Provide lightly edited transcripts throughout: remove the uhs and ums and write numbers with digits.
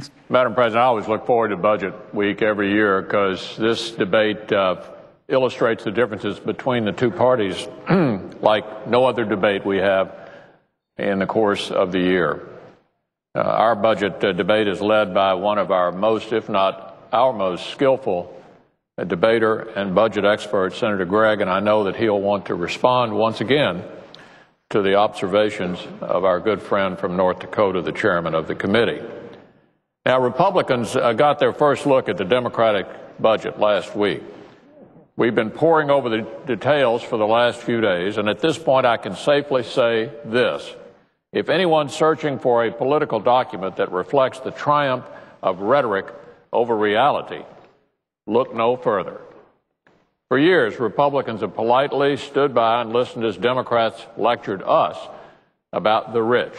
next. Madam President, I always look forward to Budget Week every year because this debate illustrates the differences between the two parties like no other debate we have in the course of the year. Our budget debate is led by one of our most, if not our most, skillful debater and budget expert, Senator Gregg, and I know that he'll want to respond once again to the observations of our good friend from North Dakota, the chairman of the committee. Now, Republicans got their first look at the Democratic budget last week. We've been poring over the details for the last few days, and at this point I can safely say this. If anyone's searching for a political document that reflects the triumph of rhetoric over reality, look no further. For years, Republicans have politely stood by and listened as Democrats lectured us about the rich.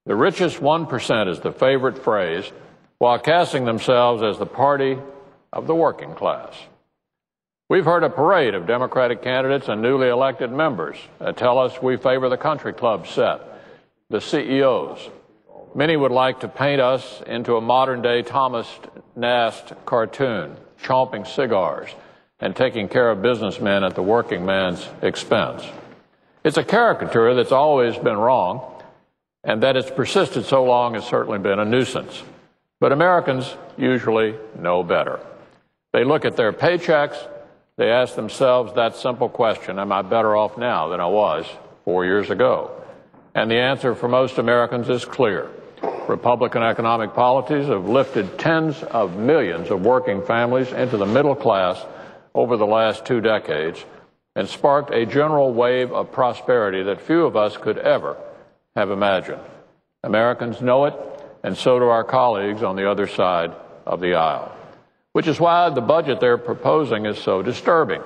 The richest 1% is the favorite phrase, while casting themselves as the party of the working class. We've heard a parade of Democratic candidates and newly elected members tell us we favor the country club set, the CEOs. Many would like to paint us into a modern-day Thomas Nast cartoon, chomping cigars and taking care of businessmen at the working man's expense. It's a caricature that's always been wrong, and that it's persisted so long has certainly been a nuisance. But Americans usually know better. They look at their paychecks, they ask themselves that simple question, am I better off now than I was 4 years ago? And the answer for most Americans is clear. Republican economic policies have lifted tens of millions of working families into the middle class over the last 2 decades and sparked a general wave of prosperity that few of us could ever have imagined. Americans know it, and so do our colleagues on the other side of the aisle, which is why the budget they're proposing is so disturbing.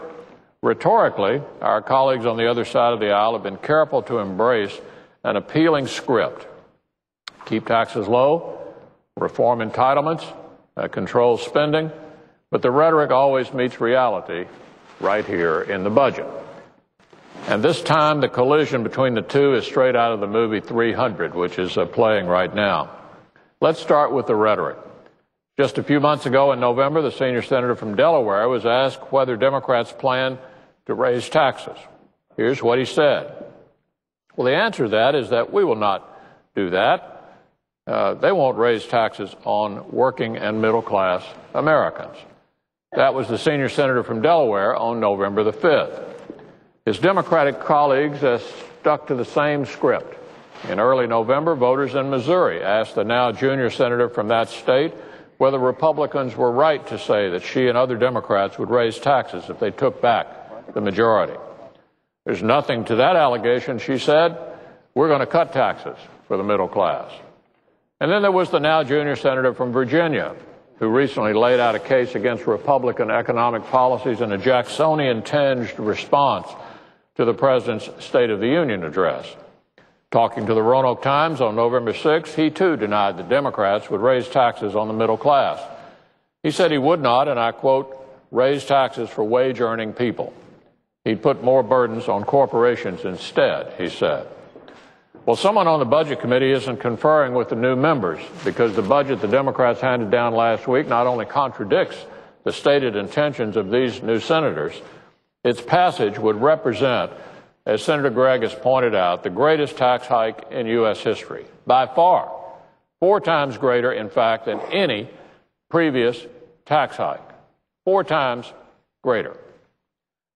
Rhetorically, our colleagues on the other side of the aisle have been careful to embrace an appealing script. Keep taxes low, reform entitlements, control spending, but the rhetoric always meets reality right here in the budget. And this time the collision between the two is straight out of the movie 300, which is playing right now. Let's start with the rhetoric. Just a few months ago in November, the senior senator from Delaware was asked whether Democrats plan to raise taxes. Here's what he said. Well, the answer to that is that we will not do that. They won't raise taxes on working and middle-class Americans. That was the senior senator from Delaware on November the 5th. His Democratic colleagues stuck to the same script. In early November, voters in Missouri asked the now junior senator from that state whether Republicans were right to say that she and other Democrats would raise taxes if they took back the majority. There's nothing to that allegation, she said. We're going to cut taxes for the middle class. And then there was the now junior senator from Virginia, who recently laid out a case against Republican economic policies in a Jacksonian-tinged response to the president's State of the Union address. Talking to the Roanoke Times on November 6th, he too denied that Democrats would raise taxes on the middle class. He said he would not, and I quote, raise taxes for wage-earning people. He'd put more burdens on corporations instead, he said. Well, someone on the Budget Committee isn't conferring with the new members because the budget the Democrats handed down last week not only contradicts the stated intentions of these new senators, its passage would represent, as Senator Gregg has pointed out, the greatest tax hike in U.S. history, by far, 4 times greater, in fact, than any previous tax hike, 4 times greater.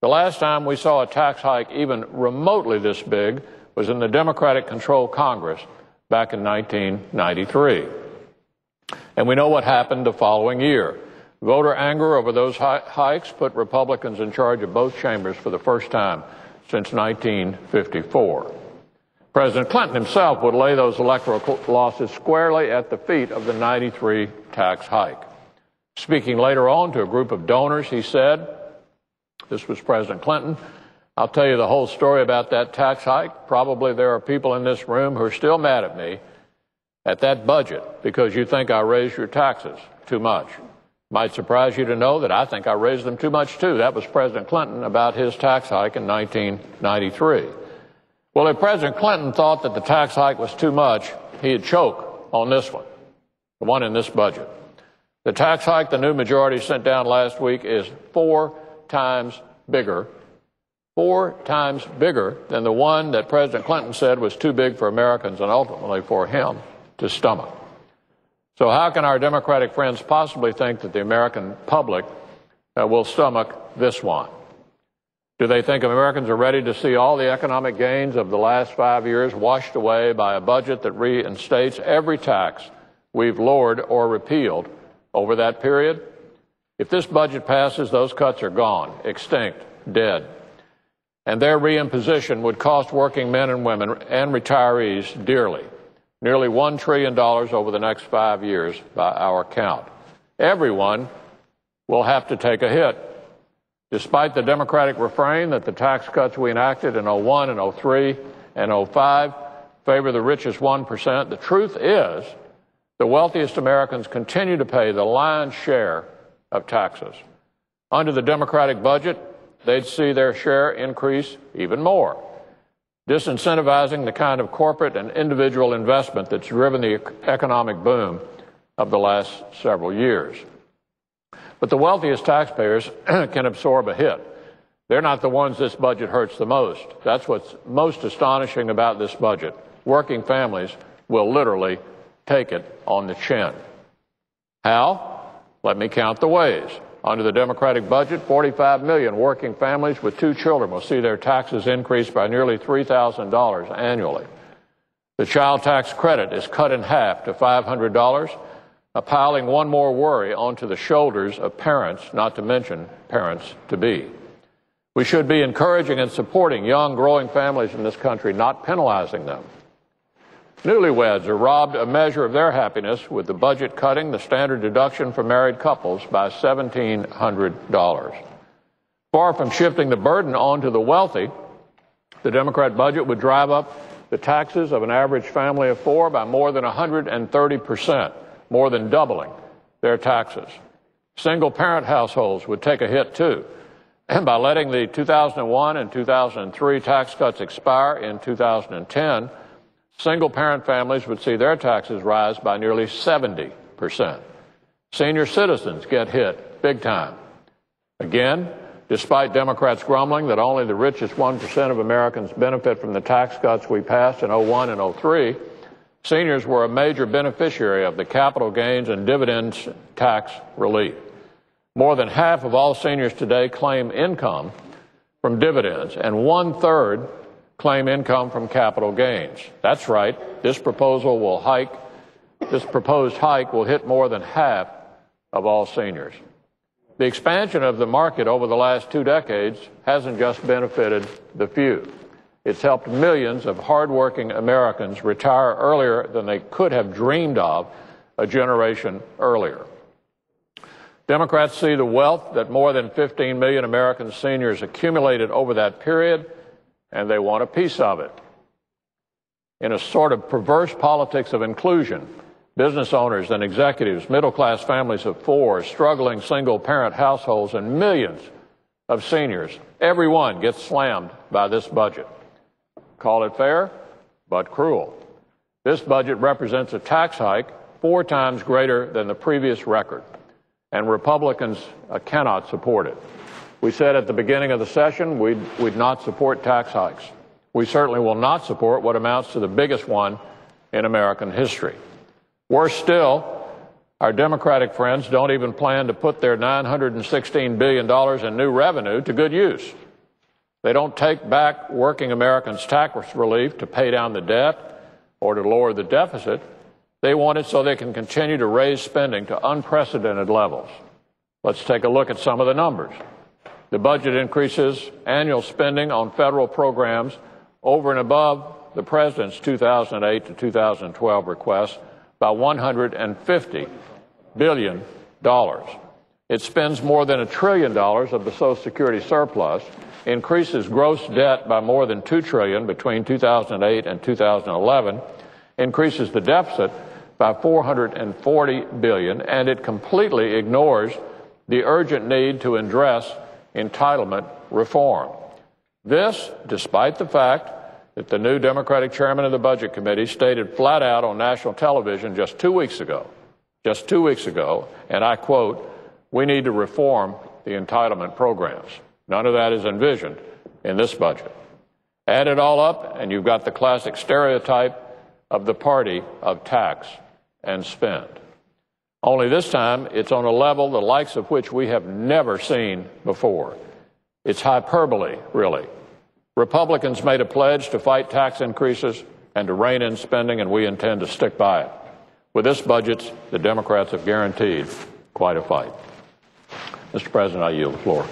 The last time we saw a tax hike even remotely this big was in the Democratic-controlled Congress back in 1993. And we know what happened the following year. Voter anger over those hikes put Republicans in charge of both chambers for the first time since 1954. President Clinton himself would lay those electoral losses squarely at the feet of the 93 tax hike. Speaking later on to a group of donors, he said, this was President Clinton, I'll tell you the whole story about that tax hike. Probably there are people in this room who are still mad at me at that budget because you think I raised your taxes too much. Might surprise you to know that I think I raised them too much too. That was President Clinton about his tax hike in 1993. Well, if President Clinton thought that the tax hike was too much, he'd choke on this one. the one in this budget. The tax hike the new majority sent down last week is 4 times bigger than the one that President Clinton said was too big for Americans and ultimately for him to stomach. So how can our Democratic friends possibly think that the American public will stomach this one? Do they think Americans are ready to see all the economic gains of the last 5 years washed away by a budget that reinstates every tax we've lowered or repealed over that period? If this budget passes, those cuts are gone, extinct, dead. And their reimposition would cost working men and women and retirees dearly, nearly $1 trillion over the next 5 years by our count. Everyone will have to take a hit. Despite the Democratic refrain that the tax cuts we enacted in 01 and 03 and 05 favor the richest 1%, the truth is the wealthiest Americans continue to pay the lion's share of taxes. Under the Democratic budget, they'd see their share increase even more, disincentivizing the kind of corporate and individual investment that's driven the economic boom of the last several years. But the wealthiest taxpayers can absorb a hit. They're not the ones this budget hurts the most. That's what's most astonishing about this budget. Working families will literally take it on the chin. How? Let me count the ways. Under the Democratic budget, 45 million working families with 2 children will see their taxes increase by nearly $3,000 annually. The child tax credit is cut in half to $500, piling one more worry onto the shoulders of parents, not to mention parents-to-be. We should be encouraging and supporting young, growing families in this country, not penalizing them. Newlyweds are robbed a measure of their happiness with the budget cutting the standard deduction for married couples by $1,700. Far from shifting the burden onto the wealthy, the Democrat budget would drive up the taxes of an average family of 4 by more than 130%, more than doubling their taxes. Single-parent households would take a hit, too. And by letting the 2001 and 2003 tax cuts expire in 2010, single-parent families would see their taxes rise by nearly 70%. Senior citizens get hit big time. Again, despite Democrats grumbling that only the richest 1% of Americans benefit from the tax cuts we passed in 01 and 03, seniors were a major beneficiary of the capital gains and dividends tax relief. More than half of all seniors today claim income from dividends, and 1/3 claim income from capital gains. That's right. This proposed hike will hit more than half of all seniors. The expansion of the market over the last 2 decades hasn't just benefited the few. It's helped millions of hardworking Americans retire earlier than they could have dreamed of a generation earlier. Democrats see the wealth that more than 15 million American seniors accumulated over that period, and they want a piece of it. In a sort of perverse politics of inclusion, business owners and executives, middle-class families of 4, struggling single-parent households, and millions of seniors, everyone gets slammed by this budget. Call it fair, but cruel. This budget represents a tax hike 4 times greater than the previous record, and Republicans cannot support it. We said at the beginning of the session we'd not support tax hikes. We certainly will not support what amounts to the biggest one in American history. Worse still, our Democratic friends don't even plan to put their $916 billion in new revenue to good use. They don't take back working Americans' tax relief to pay down the debt or to lower the deficit. They want it so they can continue to raise spending to unprecedented levels. Let's take a look at some of the numbers. The budget increases annual spending on federal programs over and above the President's 2008 to 2012 request by $150 billion. It spends more than $1 trillion of the Social Security surplus, increases gross debt by more than $2 trillion between 2008 and 2011, increases the deficit by $440 billion, and it completely ignores the urgent need to address entitlement reform. This, despite the fact that the new Democratic chairman of the Budget Committee stated flat out on national television just 2 weeks ago just 2 weeks ago, and I quote, "We need to reform the entitlement programs." None of that is envisioned in this budget. Add it all up, and you've got the classic stereotype of the party of tax and spend. Only this time, it's on a level the likes of which we have never seen before. It's hyperbole, really. Republicans made a pledge to fight tax increases and to rein in spending, and we intend to stick by it. With this budget, the Democrats have guaranteed quite a fight. Mr. President, I yield the floor.